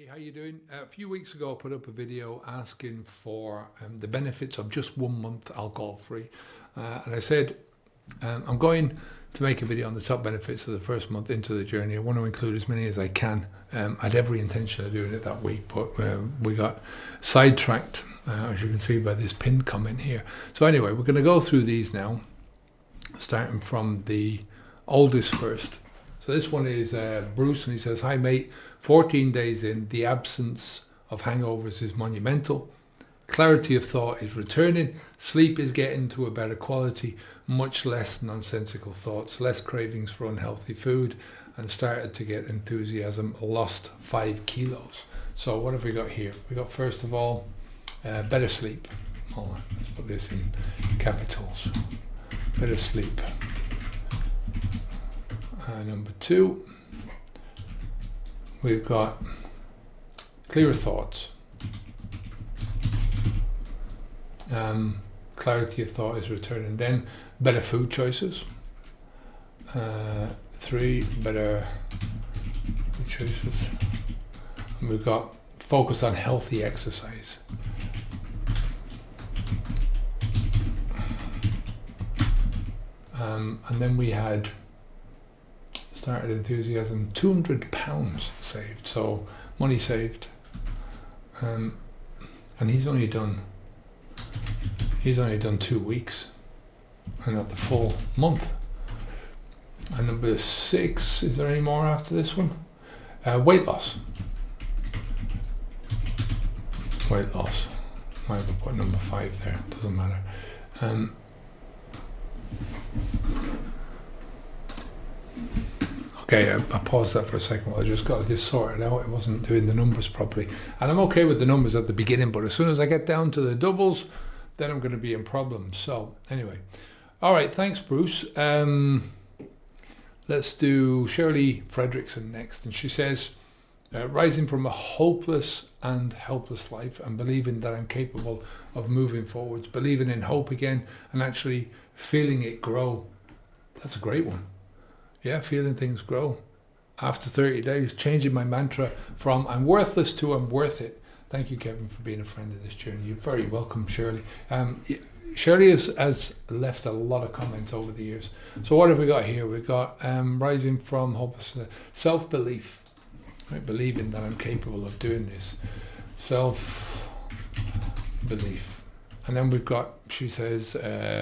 Hey, how you doing? A few weeks ago, I put up a video asking for the benefits of just 1 month alcohol-free. And I said, I'm going to make a video on the top benefits of the first month into the journey. I want to include as many as I can. I had every intention of doing it that week, but we got sidetracked, as you can see by this pinned comment here. So anyway, we're going to go through these now, starting from the oldest first. So this one is Bruce, and he says, "Hi mate, 14 days in, the absence of hangovers is monumental. Clarity of thought is returning. Sleep is getting to a better quality. Much less nonsensical thoughts, less cravings for unhealthy food, and started to get enthusiasm. Lost 5 kilos. So what have we got here? We got, first of all, better sleep. Hold on, let's put this in capitals. Better sleep. Number 2, we've got clearer thoughts. Clarity of thought is returning. Then better food choices. 3, better food choices. And we've got focus on healthy exercise. And then we had started enthusiasm, £200 saved, so money saved. And he's only done 2 weeks and not the full month. And number 6, is there any more after this one? Weight loss. Weight loss. Might have put number 5 there, doesn't matter. Okay, I paused that for a second while I just got this sorted out. It wasn't doing the numbers properly. And I'm okay with the numbers at the beginning, but as soon as I get down to the doubles, then I'm going to be in problems. So anyway, all right, thanks Bruce. Let's do Shirley Fredrickson next. And she says, rising from a hopeless and helpless life and believing that I'm capable of moving forwards, believing in hope again and actually feeling it grow. That's a great one. Yeah, feeling things grow. After 30 days, changing my mantra from I'm worthless to I'm worth it. Thank you, Kevin, for being a friend of this journey. You're very welcome, Shirley. Shirley has left a lot of comments over the years. So what have we got here? We've got rising from hopelessness, self-belief, right? Believing that I'm capable of doing this. Self-belief. And then we've got, she says,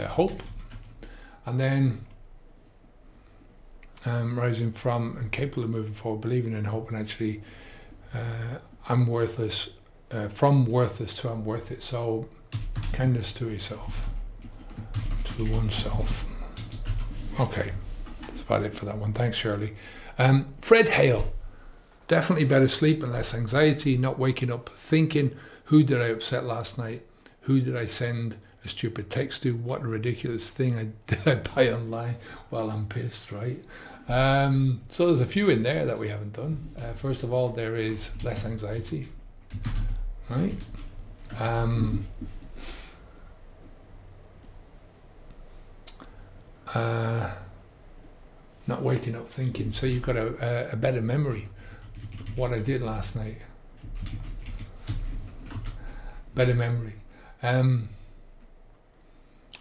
hope. And then rising from and capable of moving forward, believing in hope, and actually I'm worthless, from worthless to I'm worth it. So kindness to yourself, to oneself. Okay, that's about it for that one. Thanks, Shirley. Fred Hale, definitely better sleep and less anxiety, not waking up thinking, who did I upset last night? Who did I send a stupid text to? What a ridiculous thing did I buy online? Well, I'm pissed, right? So there's a few in there that we haven't done. First of all, there is less anxiety, right? Not waking up thinking. So you've got a better memory. What I did last night. Better memory.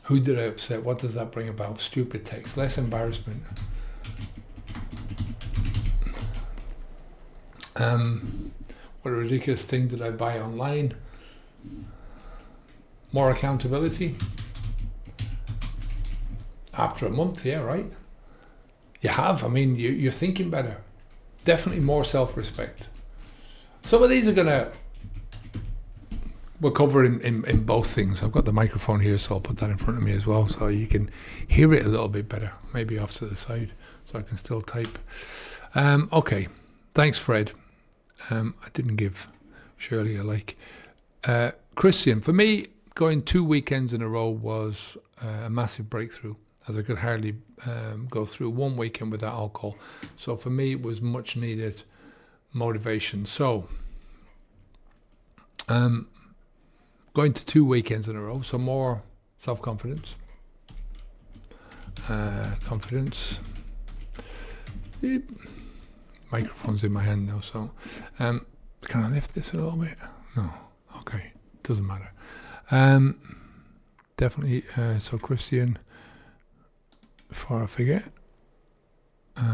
Who did I upset? What does that bring about? Stupid text. Less embarrassment. What a ridiculous thing did I buy online? More accountability. After a month, yeah, right? You have. I mean, you're thinking better. Definitely more self-respect. Some of these are gonna. We'll cover in both things. I've got the microphone here, so I'll put that in front of me as well, so you can hear it a little bit better. Maybe off to the side, so I can still type. Okay, thanks, Fred. I didn't give Shirley a like. Christian, for me, going 2 weekends in a row was a massive breakthrough, as I could hardly go through one weekend without alcohol. So for me, it was much needed motivation. So, going to 2 weekends in a row, so more self-confidence. Microphone's in my hand now, so Can I lift this a little bit? No. Okay. Doesn't matter. Definitely. So Christian, before I forget,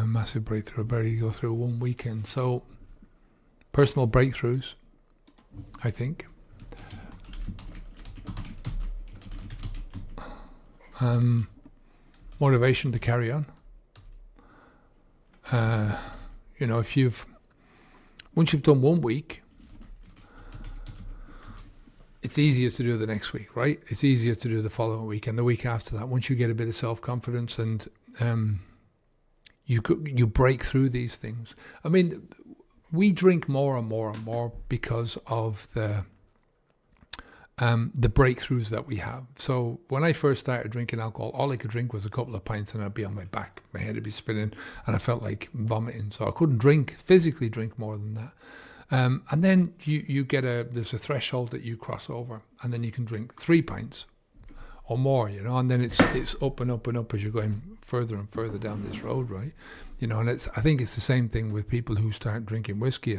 massive breakthrough. I barely go through one weekend. So personal breakthroughs, I think. Motivation to carry on. If once you've done 1 week, it's easier to do the next week, right? It's easier to do the following week and the week after that. Once you get a bit of self-confidence and you break through these things. I mean, we drink more and more and more because of the breakthroughs that we have. So when I first started drinking alcohol, all I could drink was a couple of pints and I'd be on my back. My head would be spinning and I felt like vomiting. So I couldn't physically drink more than that. And then you get there's a threshold that you cross over and then you can drink 3 pints or more, and then it's up and up and up as you're going further and further down this road, right? And I think it's the same thing with people who start drinking whiskey.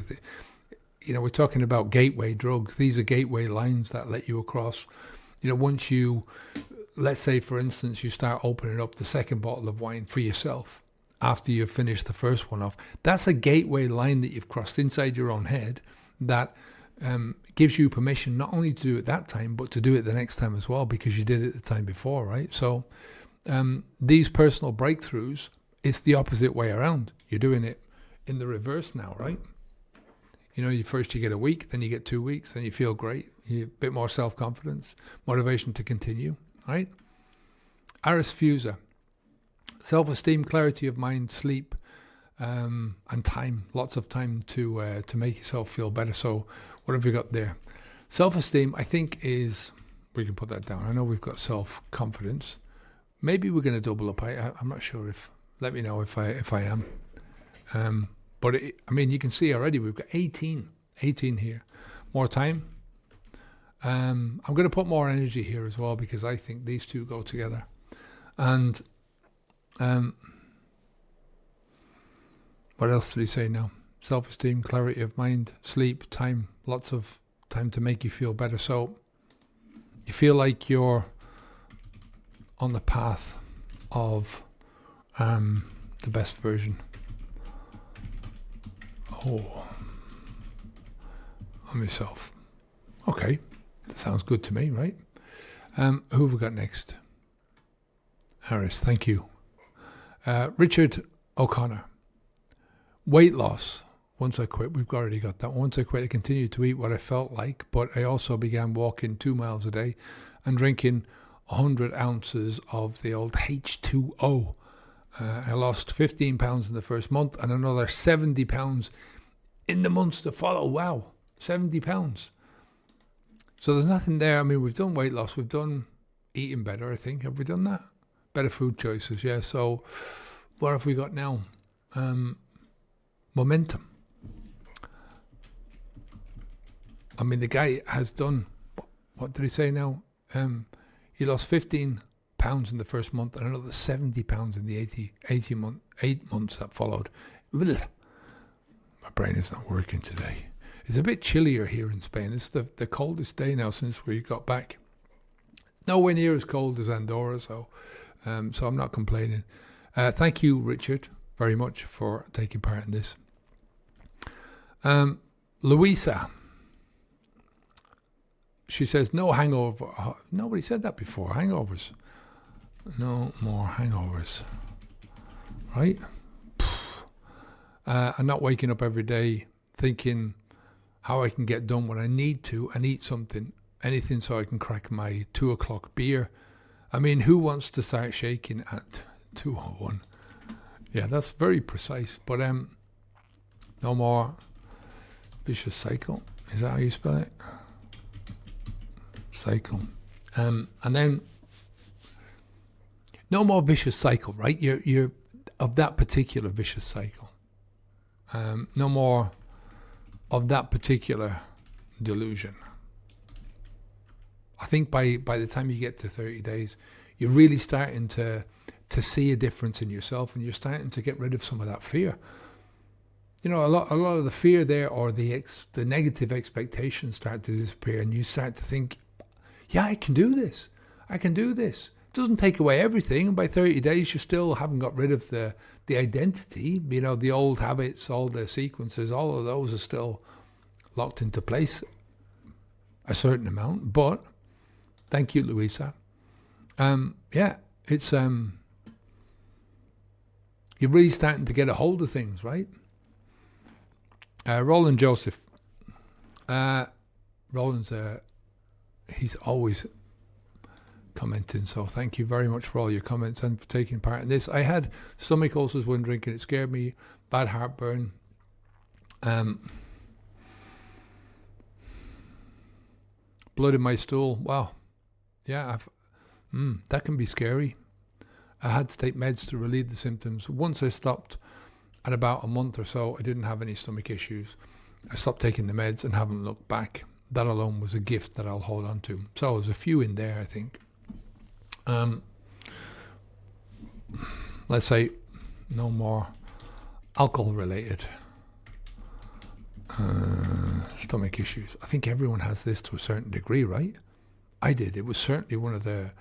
We're talking about gateway drugs. These are gateway lines that let you across. Once you, let's say, for instance, you start opening up the second bottle of wine for yourself after you've finished the first one off, that's a gateway line that you've crossed inside your own head that gives you permission not only to do it that time, but to do it the next time as well because you did it the time before, right? So these personal breakthroughs, it's the opposite way around. You're doing it in the reverse now, right? First you get a week, then you get 2 weeks, then you feel great. You have a bit more self-confidence, motivation to continue, right? Aris Fuser, self-esteem, clarity of mind, sleep, and time. Lots of time to make yourself feel better. So what have we got there? Self-esteem, I think, we can put that down. I know we've got self-confidence. Maybe we're going to double up. I'm not sure let me know if I am. But you can see already we've got 18 here. More time. I'm going to put more energy here as well because I think these two go together. And what else did he say now? Self-esteem, clarity of mind, sleep, time. Lots of time to make you feel better. So you feel like you're on the path of the best version. On myself. Okay, that sounds good to me, right? Who have we got next? Harris, thank you. Richard O'Connor. Weight loss. Once I quit, we've already got that. Once I quit, I continued to eat what I felt like, but I also began walking 2 miles a day and drinking 100 ounces of the old H2O. I lost 15 pounds in the first month and another 70 pounds in the months to follow. Wow, 70 pounds. So there's nothing there. We've done weight loss. We've done eating better, I think. Have we done that? Better food choices, yeah. So what have we got now? Momentum. The guy has done, what did he say now? He lost 15 pounds in the first month and another 70 pounds in the 8 months that followed. Ugh. My brain is not working today. It's a bit chillier here in Spain. It's the coldest day now since we got back. Nowhere near as cold as Andorra, so I'm not complaining. Thank you, Richard, very much for taking part in this. Louisa, she says, no hangover. Nobody said that before. Hangovers. No more hangovers. Right? I'm not waking up every day thinking how I can get done what I need to and eat something, anything so I can crack my 2 o'clock beer. Who wants to start shaking at 2:01? Yeah, that's very precise. But no more vicious cycle. Is that how you spell it? Cycle. And then no more vicious cycle, right? You're of that particular vicious cycle. No more of that particular delusion. I think by the time you get to 30 days, you're really starting to see a difference in yourself and you're starting to get rid of some of that fear. a lot of the fear there, or the negative expectations start to disappear, and you start to think, yeah, I can do this. I can do this. It doesn't take away everything, and by 30 days, you still haven't got rid of the identity. The old habits, all the sequences, all of those are still locked into place, a certain amount. But thank you, Louisa. Yeah, it's you're really starting to get a hold of things, right? Roland Joseph. Roland's he's always commenting, so thank you very much for all your comments and for taking part in this. I had stomach ulcers when drinking. It scared me. Bad heartburn. Blood in my stool. Wow. Yeah, that can be scary. I had to take meds to relieve the symptoms. Once I stopped, at about a month or so, I didn't have any stomach issues. I stopped taking the meds and haven't looked back. That alone was a gift that I'll hold on to. So there's a few in there, I think. Let's say no more alcohol-related stomach issues. I think everyone has this to a certain degree, right? I did. It was certainly one of the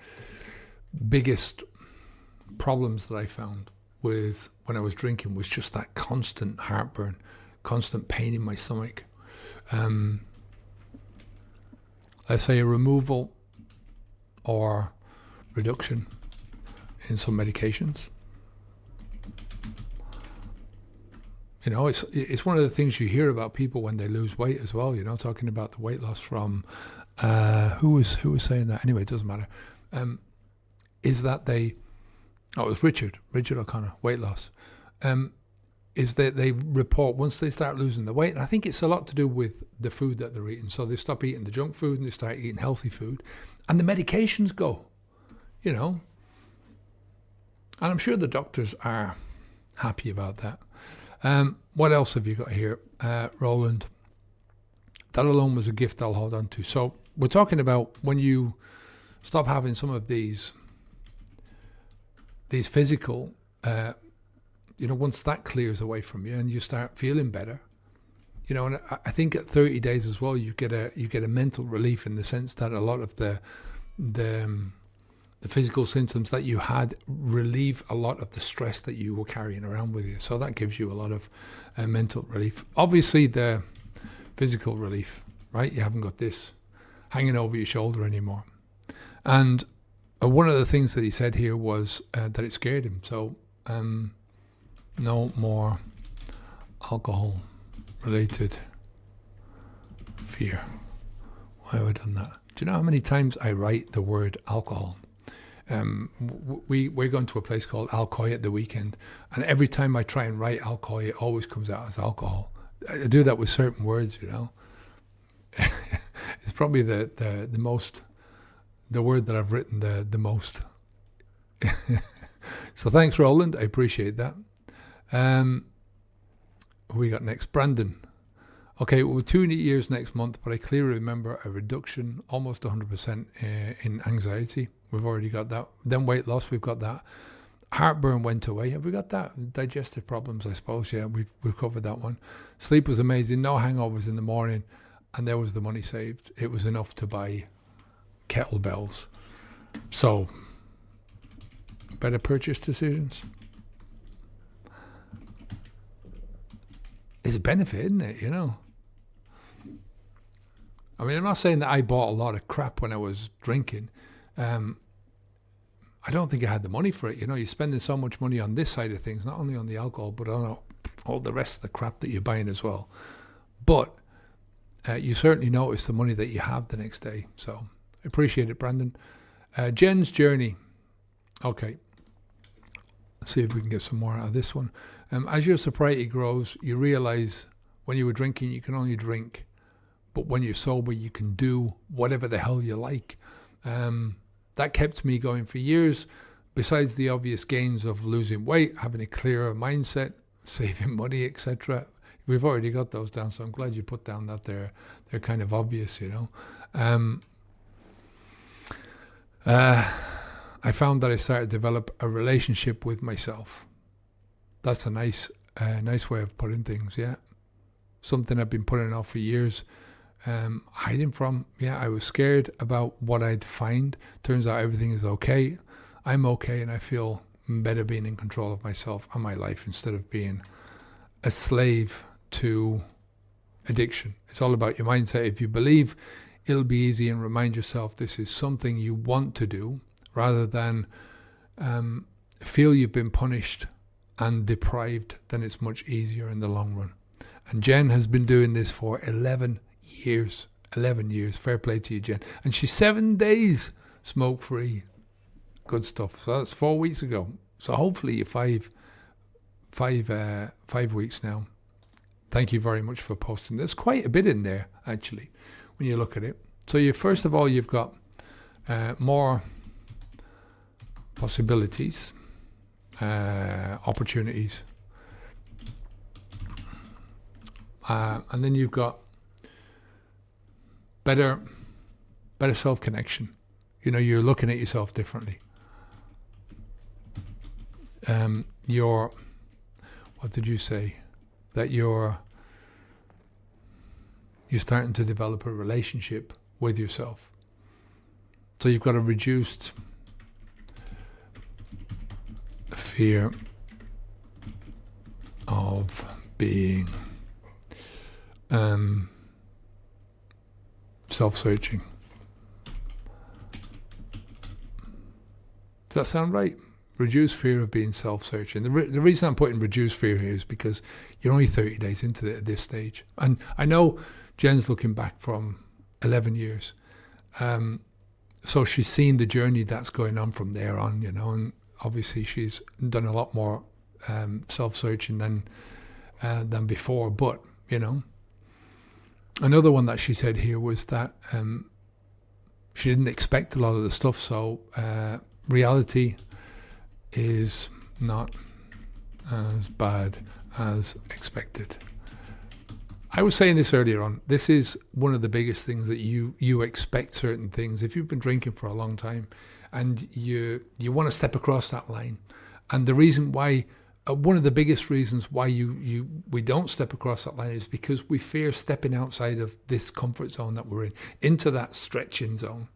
biggest problems that I found with when I was drinking, was just that constant heartburn, constant pain in my stomach. Let's say a removal or reduction in some medications. It's one of the things you hear about people when they lose weight as well. Talking about the weight loss from who was saying that? Anyway, it doesn't matter. Is that it was Richard O'Connor, weight loss. Is that they report once they start losing the weight, and I think it's a lot to do with the food that they're eating. So they stop eating the junk food and they start eating healthy food, and the medications go. And I'm sure the doctors are happy about that. What else have you got here, Roland? That alone was a gift I'll hold on to. So we're talking about when you stop having some of these physical, once that clears away from you and you start feeling better, and I think at 30 days as well, you get a mental relief, in the sense that a lot of the physical symptoms that you had relieve a lot of the stress that you were carrying around with you. So that gives you a lot of mental relief. Obviously, the physical relief, right? You haven't got this hanging over your shoulder anymore. And one of the things that he said here was that it scared him. So no more alcohol-related fear. Why have I done that? Do you know how many times I write the word alcohol? We're going to a place called Alcoy at the weekend, and every time I try and write Alcoy, it always comes out as alcohol. I do that with certain words, It's probably the word that I've written the most. So thanks, Roland. I appreciate that. Who we got next? Brandon. Okay, well, 2 years next month, but I clearly remember a reduction, almost 100% in anxiety. We've already got that. Then weight loss, we've got that. Heartburn went away. Have we got that? Digestive problems, I suppose. Yeah, we've covered that one. Sleep was amazing. No hangovers in the morning. And there was the money saved. It was enough to buy kettlebells. So, better purchase decisions. It's a benefit, isn't it? I mean, I'm not saying that I bought a lot of crap when I was drinking. I don't think I had the money for it. You're spending so much money on this side of things, not only on the alcohol, but on all the rest of the crap that you're buying as well. But you certainly notice the money that you have the next day. So I appreciate it, Brandon. Jen's journey. Okay. Let's see if we can get some more out of this one. As your sobriety grows, you realize when you were drinking, you can only drink. But when you're sober, you can do whatever the hell you like. That kept me going for years. Besides the obvious gains of losing weight, having a clearer mindset, saving money, etc. We've already got those down, so I'm glad you put down that they're kind of obvious, I found that I started to develop a relationship with myself. That's a nice a nice way of putting things, yeah. Something I've been putting off for years, hiding from. Yeah, I was scared about what I'd find. Turns out everything is okay. I'm okay, and I feel better being in control of myself and my life instead of being a slave to addiction. It's all about your mindset. If you believe it'll be easy, and remind yourself this is something you want to do, rather than feel you've been punished and deprived, then it's much easier in the long run. And Jen has been doing this for 11 years. 11 years. Fair play to you, Jen. And she's 7 days smoke-free. Good stuff. So that's 4 weeks ago. So hopefully you're five weeks now. Thank you very much for posting. There's quite a bit in there, actually, when you look at it. So first of all, you've got more possibilities, opportunities. And then you've got better self-connection. You're looking at yourself differently. What did you say? That you're starting to develop a relationship with yourself. So you've got a reduced fear of being self-searching. Does that sound right? Reduce fear of being self-searching. The reason I'm putting reduce fear here is because you're only 30 days into it at this stage. And I know Jen's looking back from 11 years. So she's seen the journey that's going on from there on, and obviously she's done a lot more self-searching than before. But, another one that she said here was that she didn't expect a lot of the stuff. So reality is not as bad as expected. I was saying this earlier on. This is one of the biggest things, that you expect certain things. If you've been drinking for a long time and you want to step across that line, and the reason why, one of the biggest reasons why we don't step across that line is because we fear stepping outside of this comfort zone that we're in, into that stretching zone,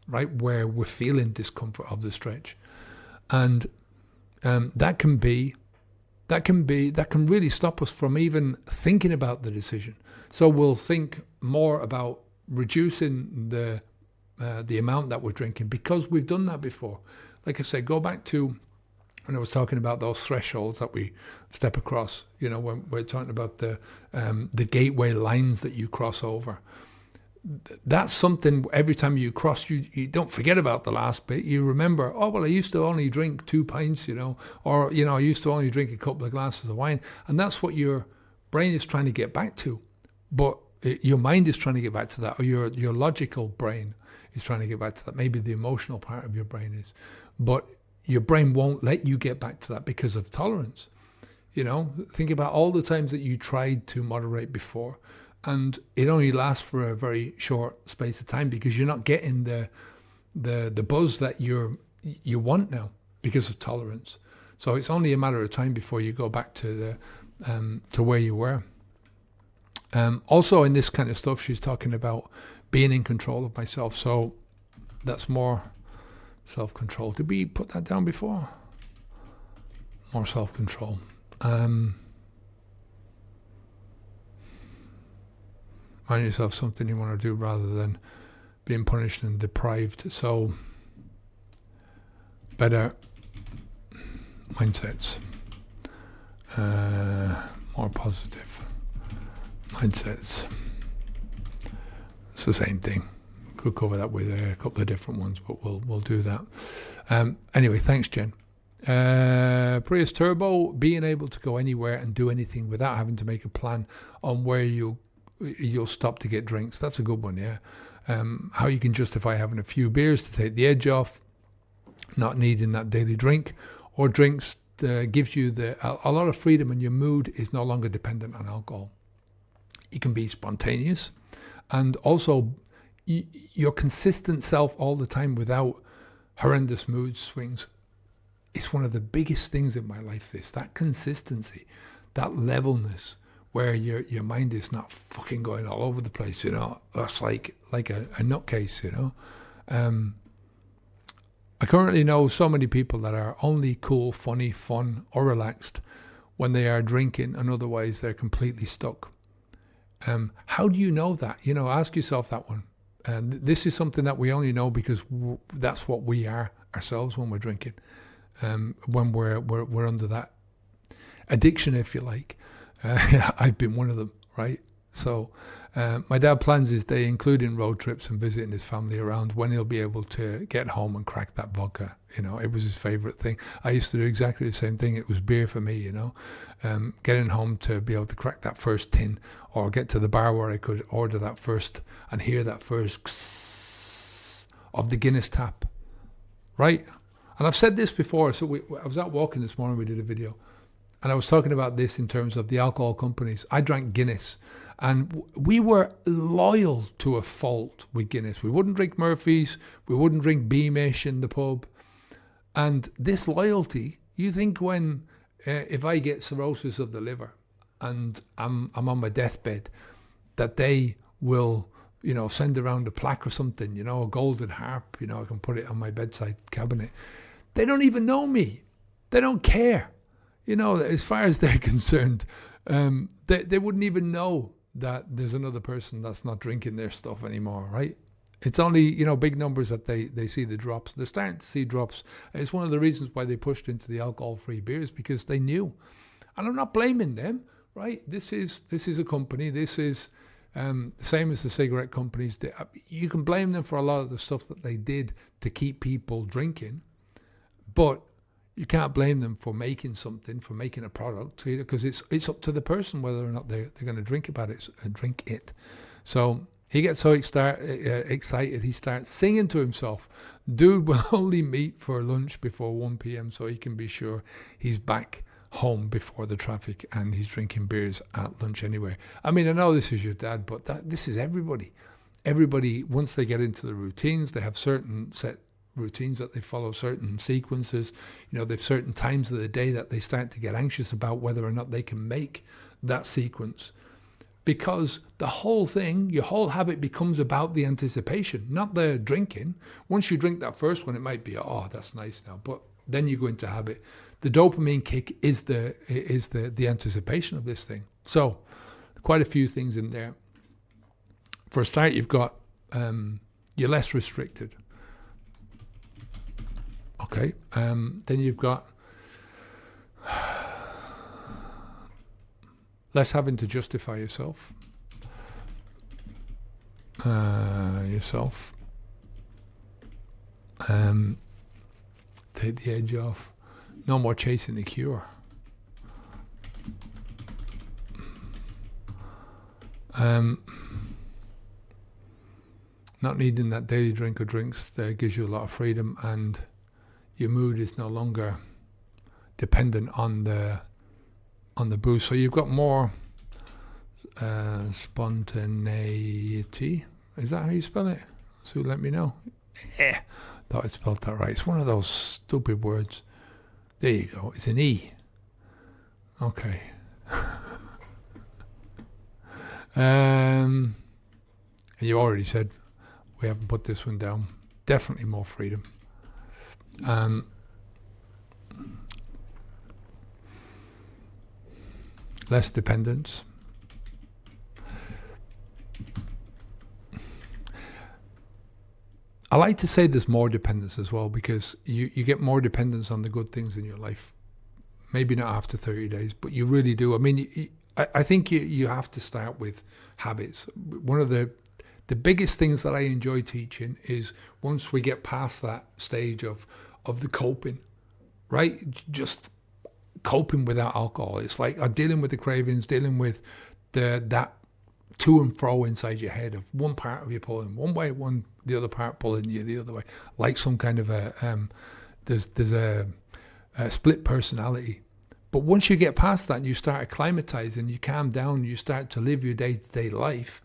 right, where we're feeling discomfort of the stretch. And that can really stop us from even thinking about the decision. So we'll think more about reducing the amount that we're drinking because we've done that before. Like I said, go back to when I was talking about those thresholds that we step across. When we're talking about the gateway lines that you cross over. That's something, every time you cross, you don't forget about the last bit. You remember, oh, well, I used to only drink 2 pints, or, I used to only drink a couple of glasses of wine. And that's what your brain is trying to get back to. But your mind is trying to get back to that, or your logical brain is trying to get back to that. Maybe the emotional part of your brain is. But your brain won't let you get back to that because of tolerance. Think about all the times that you tried to moderate before. And it only lasts for a very short space of time because you're not getting the buzz that you want now because of tolerance. So it's only a matter of time before you go back to where you were. Also, in this kind of stuff, she's talking about being in control of myself. So that's more self-control. Did we put that down before? More self-control. Find yourself something you want to do rather than being punished and deprived. So better mindsets, more positive mindsets. It's the same thing. Could cover that with a couple of different ones, but we'll do that. Anyway, thanks, Jen. Prius Turbo, being able to go anywhere and do anything without having to make a plan on where you'll stop to get drinks. That's a good one, yeah. How you can justify having a few beers to take the edge off, not needing that daily drink, or drinks gives you a lot of freedom, and your mood is no longer dependent on alcohol. You can be spontaneous, and also your consistent self all the time without horrendous mood swings. It's one of the biggest things in my life, that consistency. that levelness where your mind is not fucking going all over the place, you know. That's like a nutcase, you know. I currently know so many people that are only cool, funny, fun, or relaxed when they are drinking, and otherwise they're completely stuck. How do you know that? You know, ask yourself that one. And this is something that we only know because that's what we are ourselves when we're drinking. When we're under that addiction, if you like. I've been one of them, right? So my dad plans his day, including road trips and visiting his family around, when he'll be able to get home and crack that vodka. You know, it was his favorite thing. I used to do exactly the same thing. It was beer for me, you know. Getting home to be able to crack that first tin, or get to the bar where I could order that first and hear that first of the Guinness tap, right? And I've said this before. So I was out walking this morning, we did a video, and I was talking about this in terms of the alcohol companies. I drank Guinness, and we were loyal to a fault with Guinness. We wouldn't drink Murphy's, we wouldn't drink Beamish in the pub. And this loyalty, you think when, if I get cirrhosis of the liver and I'm on my deathbed, that they will, you know, send around a plaque or something, you know, a golden harp, you know, I can put it on my bedside cabinet. They don't even know me. They don't care. You know, as far as they're concerned, they wouldn't even know that there's another person that's not drinking their stuff anymore, right? It's only, you know, big numbers that they see the drops. They're starting to see drops. And it's one of the reasons why they pushed into the alcohol-free beers, because they knew. And I'm not blaming them, right? This is a company. This is the same as the cigarette companies. You can blame them for a lot of the stuff that they did to keep people drinking, but you can't blame them for making something, for making a product, because it's up to the person whether or not they're going to drink it. So he gets so excited, he starts singing to himself. Dude will only meet for lunch before 1 p.m. so he can be sure he's back home before the traffic, and he's drinking beers at lunch anyway. I mean, I know this is your dad, but this is everybody. Everybody, once they get into the routines, they have certain set routines that they follow, certain sequences. You know, they've certain times of the day that they start to get anxious about whether or not they can make that sequence. Because the whole thing, your whole habit becomes about the anticipation, not the drinking. Once you drink that first one, it might be, oh, that's nice now. But then you go into habit. The dopamine kick is the anticipation of this thing. So quite a few things in there. For a start, you've got, you're less restricted. Okay, then you've got less having to justify yourself. Take the edge off. No more chasing the cure. Not needing that daily drink or drinks gives you a lot of freedom, and your mood is no longer dependent on the booze. So you've got more spontaneity. Is that how you spell it? So let me know. Thought I spelled that right. It's one of those stupid words. There you go. It's an E. Okay. You already said we haven't put this one down. Definitely more freedom. Less dependence. I like to say there's more dependence as well, because you get more dependence on the good things in your life. Maybe not after 30 days, but you really do. I mean, I think you have to start with habits. One of the biggest things that I enjoy teaching is once we get past that stage of the coping, right? Just coping without alcohol. It's like dealing with the cravings, dealing with that to and fro inside your head of one part of you pulling one way, the other part pulling you the other way, like some kind of there's a split personality. But once you get past that and you start acclimatizing, you calm down, you start to live your day-to-day life.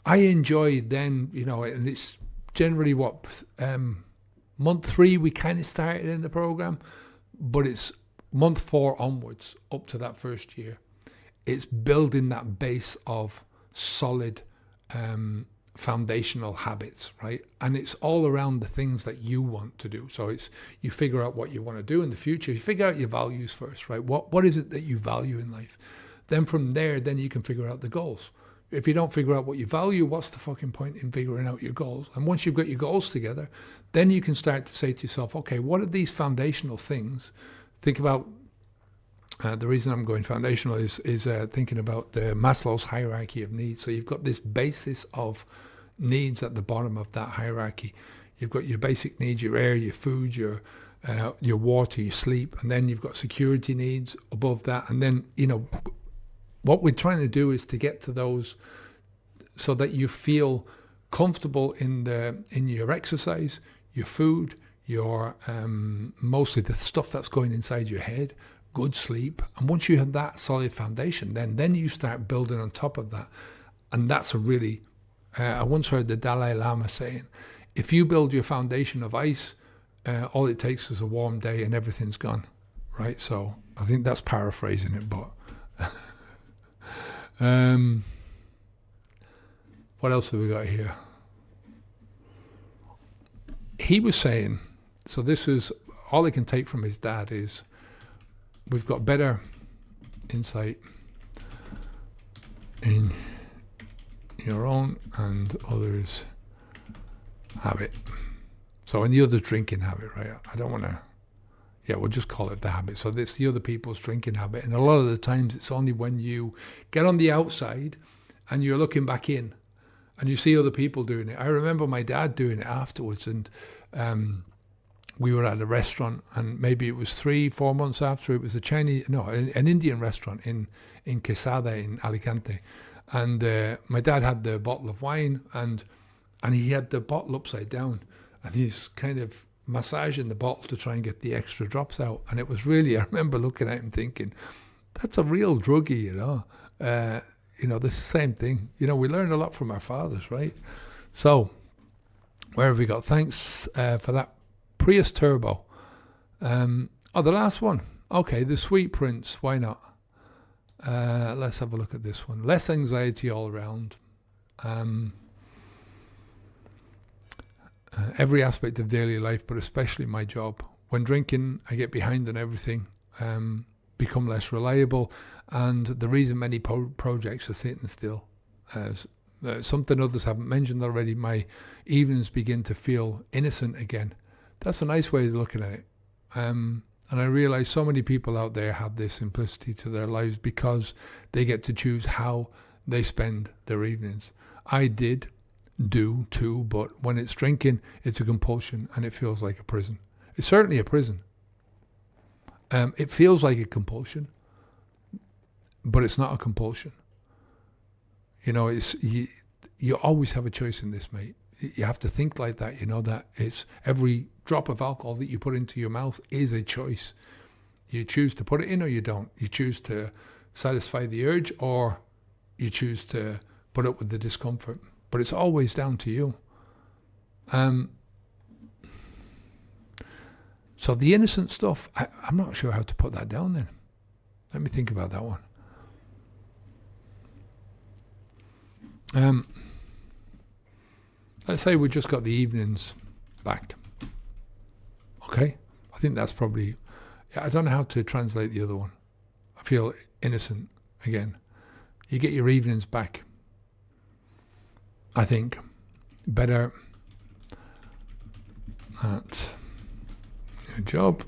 I enjoy then, you know, and it's generally month 3 we kind of started in the program, but it's month 4 onwards, up to that first year, it's building that base of solid foundational habits, right? And it's all around the things that you want to do. So it's, you figure out what you want to do in the future. You figure out your values first, right? What is it that you value in life? Then from there, then you can figure out the goals. If you don't figure out what you value, what's the fucking point in figuring out your goals? And once you've got your goals together, then you can start to say to yourself, okay, what are these foundational things? Think about, the reason I'm going foundational is thinking about the Maslow's hierarchy of needs. So you've got this basis of needs at the bottom of that hierarchy. You've got your basic needs, your air, your food, your water, your sleep, and then you've got security needs above that. And then, you know, what we're trying to do is to get to those so that you feel comfortable in your exercise, your food, your mostly the stuff that's going inside your head, good sleep. And once you have that solid foundation, then you start building on top of that. And that's a really, I once heard the Dalai Lama saying, if you build your foundation of ice, all it takes is a warm day and everything's gone, right? So I think that's paraphrasing it, but what else have we got here? He was saying, so this is all I can take from his dad is, we've got better insight in your own and others' habit. So in the other drinking habit, right? I don't want to, we'll just call it the habit. So it's the other people's drinking habit. And a lot of the times it's only when you get on the outside and you're looking back in and you see other people doing it. I remember my dad doing it afterwards, and we were at a restaurant, and maybe it was 3-4 months after, it was an Indian restaurant in Quesada in Alicante. And my dad had the bottle of wine, and he had the bottle upside down, and he's kind of massaging the bottle to try and get the extra drops out. And it was really, I remember looking at him thinking, that's a real druggie, you know. The same thing. You know, we learned a lot from our fathers, right? So, where have we got? Thanks for that. Prius Turbo. The last one. Okay, the Sweet Prince. Why not? Let's have a look at this one. Less anxiety all around. Every aspect of daily life, but especially my job. When drinking, I get behind on everything, become less reliable, and the reason many projects are sitting still. Something others haven't mentioned already, my evenings begin to feel innocent again. That's a nice way of looking at it. And I realize so many people out there have this simplicity to their lives because they get to choose how they spend their evenings. I do too, but when it's drinking, it's a compulsion and it feels like a prison. It's certainly a prison. It feels like a compulsion, but it's not a compulsion. You know, you always have a choice in this, mate. You have to think like that, you know, that it's every drop of alcohol that you put into your mouth is a choice. You choose to put it in or you don't. You choose to satisfy the urge or you choose to put up with the discomfort. But it's always down to you. So the innocent stuff, I'm not sure how to put that down then. Let me think about that one. Let's say we just got the evenings back. Okay? I think that's probably, I don't know how to translate the other one. I feel innocent again. You get your evenings back. I think better at your job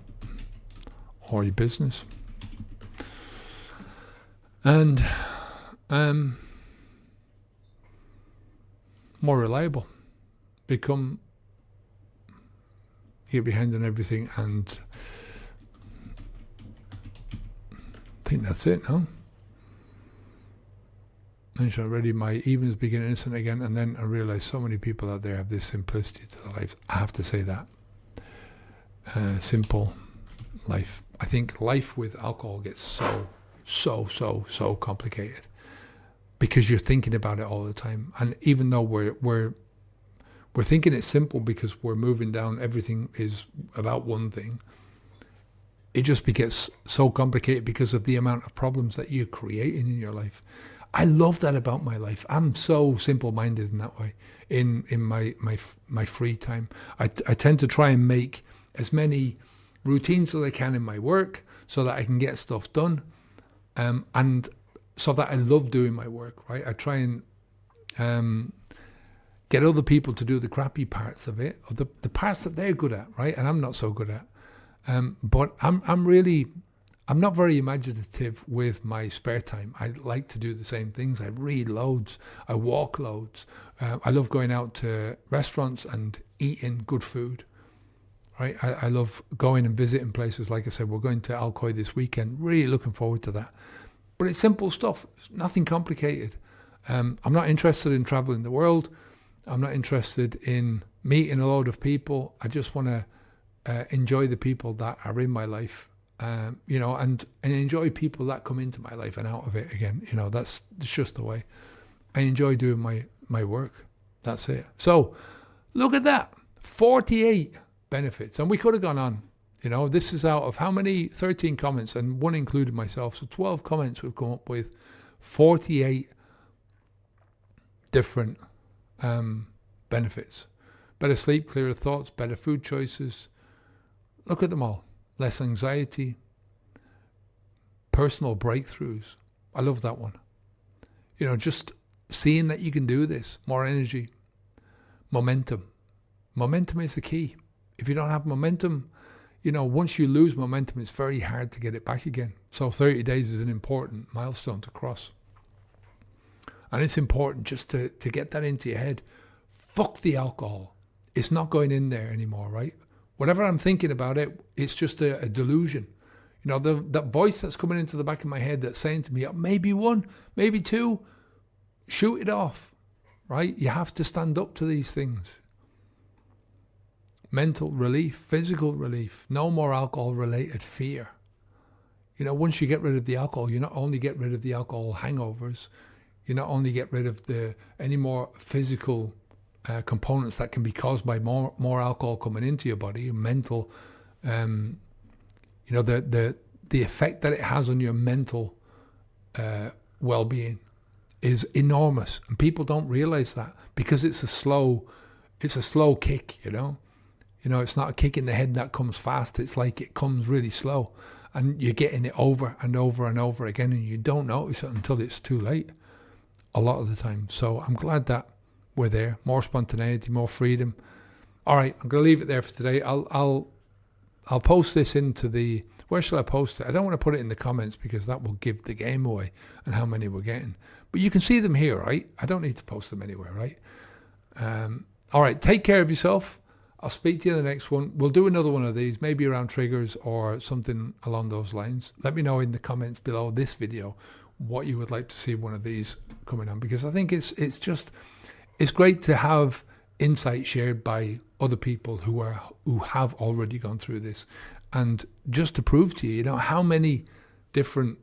or your business. And more reliable. Become, get behind on everything, and I think that's it, no? Mentioned already, my evenings begin innocent again, and then I realize so many people out there have this simplicity to their lives. I have to say that. Simple life. I think life with alcohol gets so complicated because you're thinking about it all the time. And even though we're thinking it's simple because we're moving down, everything is about one thing. it just gets so complicated because of the amount of problems that you're creating in your life. I love that about my life. I'm so simple-minded in that way. In my free time, I tend to try and make as many routines as I can in my work so that I can get stuff done, and so that I love doing my work. Right? I try and get other people to do the crappy parts of it, or the parts that they're good at, right? And I'm not so good at. But I'm not very imaginative with my spare time. I like to do the same things. I read loads. I walk loads. I love going out to restaurants and eating good food. Right? I love going and visiting places. Like I said, we're going to Alcoy this weekend. Really looking forward to that. But it's simple stuff. It's nothing complicated. I'm not interested in traveling the world. I'm not interested in meeting a load of people. I just want to enjoy the people that are in my life, and enjoy people that come into my life and out of it again. That's just the way. I enjoy doing my work. That's it. So look at that, 48 benefits, and we could have gone on. This is out of how many? 13 comments, and one included myself. So 12 comments we've come up with, 48 different benefits. Better sleep, clearer thoughts, better food choices. Look at them all. Less anxiety, personal breakthroughs. I love that one. Just seeing that you can do this. More energy. Momentum. Momentum is the key. If you don't have momentum, once you lose momentum, it's very hard to get it back again. So 30 days is an important milestone to cross. And it's important just to get that into your head. Fuck the alcohol. It's not going in there anymore, right? Whatever I'm thinking about it, it's just a delusion. That voice that's coming into the back of my head that's saying to me, maybe one, maybe two, shoot it off, right? You have to stand up to these things. Mental relief, physical relief, no more alcohol-related fear. Once you get rid of the alcohol, you not only get rid of the alcohol hangovers, you not only get rid of any more physical components that can be caused by more alcohol coming into your body, mental, the effect that it has on your mental well-being is enormous, and people don't realize that because it's a slow kick. It's not a kick in the head that comes fast. It's like it comes really slow, and you're getting it over and over and over again, and you don't notice it until it's too late a lot of the time. So I'm glad that we're there. More spontaneity, more freedom. All right, I'm going to leave it there for today. I'll post this into the... Where should I post it? I don't want to put it in the comments because that will give the game away and how many we're getting. But you can see them here, right? I don't need to post them anywhere, right? All right, take care of yourself. I'll speak to you in the next one. We'll do another one of these, maybe around triggers or something along those lines. Let me know in the comments below this video what you would like to see one of these coming on, because I think it's great to have insight shared by other people who have already gone through this, and just to prove to you, how many different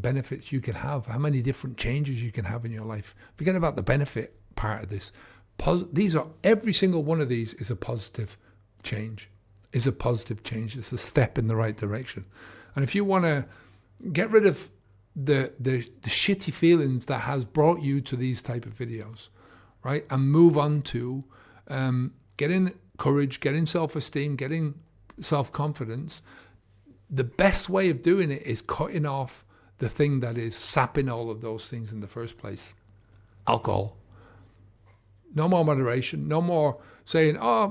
benefits you can have, how many different changes you can have in your life. Forget about the benefit part of this. Every single one of these is a positive change. It's a step in the right direction. And if you want to get rid of the shitty feelings that has brought you to these type of videos, right, and move on to getting courage, getting self-esteem, getting self-confidence, the best way of doing it is cutting off the thing that is sapping all of those things in the first place. Alcohol. No more moderation. No more saying, I'll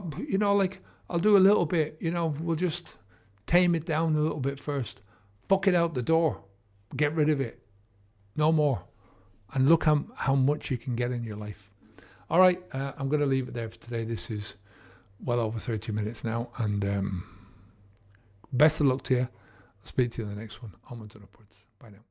do a little bit, we'll just tame it down a little bit first. Fuck it out the door. Get rid of it. No more. And look how much you can get in your life. All right, I'm going to leave it there for today. This is well over 30 minutes now. And best of luck to you. I'll speak to you in the next one. Onwards and upwards. Bye now.